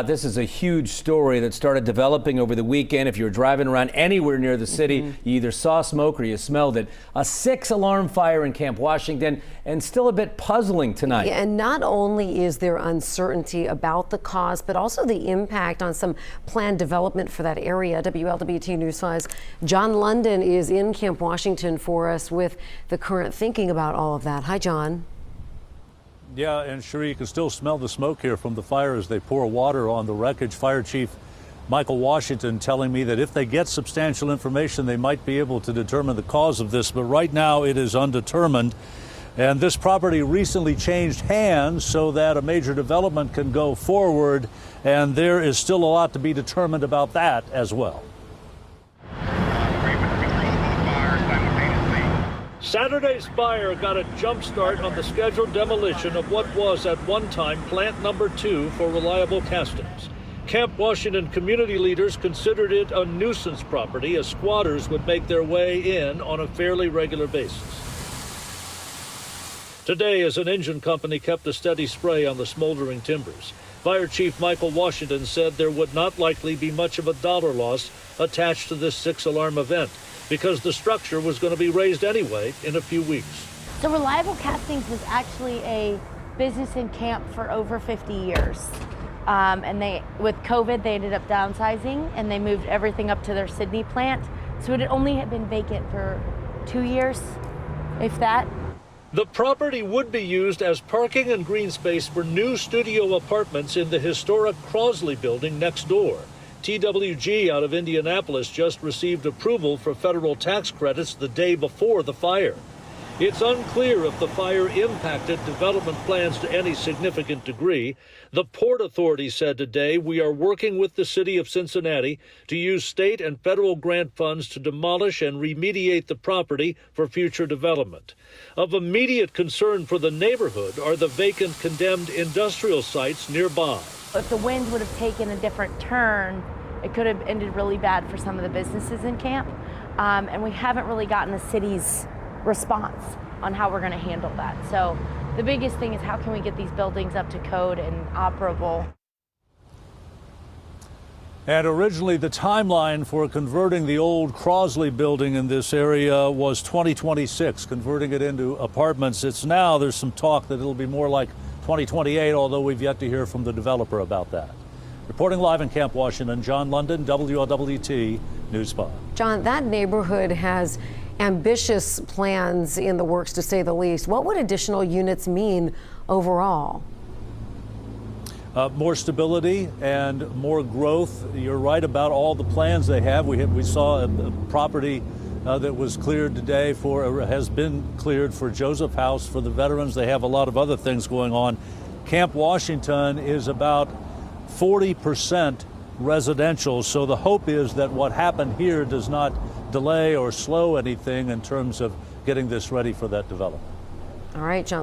This is a huge story that started developing over the weekend. If you were driving around anywhere near the city, you either saw smoke or you smelled it. A 6-alarm fire in Camp Washington, and still a bit puzzling tonight. Yeah, and not only is there uncertainty about the cause, but also the impact on some planned development for that area. WLWT News 5's John London is in Camp Washington for us with the current thinking about all of that. Hi, John. Yeah, and sure, you can still smell the smoke here from the fire as they pour water on the wreckage. Fire Chief Michael Washington telling me that if they get substantial information, they might be able to determine the cause of this. But right now it is undetermined. And this property recently changed hands so that a major development can go forward. And there is still a lot to be determined about that as well. Saturday's fire got a jump start on the scheduled demolition of what was at one time plant number 2 for Reliable Castings. Camp Washington community leaders considered it a nuisance property as squatters would make their way in on a fairly regular basis. Today, as an engine company kept a steady spray on the smoldering timbers, Fire Chief Michael Washington said there would not likely be much of a dollar loss attached to this 6-alarm event, because the structure was going to be raised anyway in a few weeks. So Reliable Castings was actually a business in Camp for over 50 years. And with COVID, they ended up downsizing and they moved everything up to their Sydney plant. So it only had been vacant for 2 years, if that. The property would be used as parking and green space for new studio apartments in the historic Crosley building next door. TWG out of Indianapolis just received approval for federal tax credits the day before the fire. It's unclear if the fire impacted development plans to any significant degree. The Port Authority said today, we are working with the city of Cincinnati to use state and federal grant funds to demolish and remediate the property for future development. Of immediate concern for the neighborhood are the vacant condemned industrial sites nearby. If the wind would have taken a different turn, it could have ended really bad for some of the businesses in Camp. And we haven't really gotten the city's response on how we're going to handle that. So the biggest thing is how can we get these buildings up to code and operable. And originally the timeline for converting the old Crosley building in this area was 2026, converting it into apartments. It's now, there's some talk that it'll be more like 2028, although we've yet to hear from the developer about that. Reporting live in Camp Washington, John London, WLWT News 5. John, that neighborhood has ambitious plans in the works, to say the least. What would additional units mean overall? More stability and more growth. You're right about all the plans they have. We saw a property that was cleared today has been cleared for Joseph House for the veterans. They have a lot of other things going on. Camp Washington is about 40% residential, so the hope is that what happened here does not delay or slow anything in terms of getting this ready for that development. All right, John.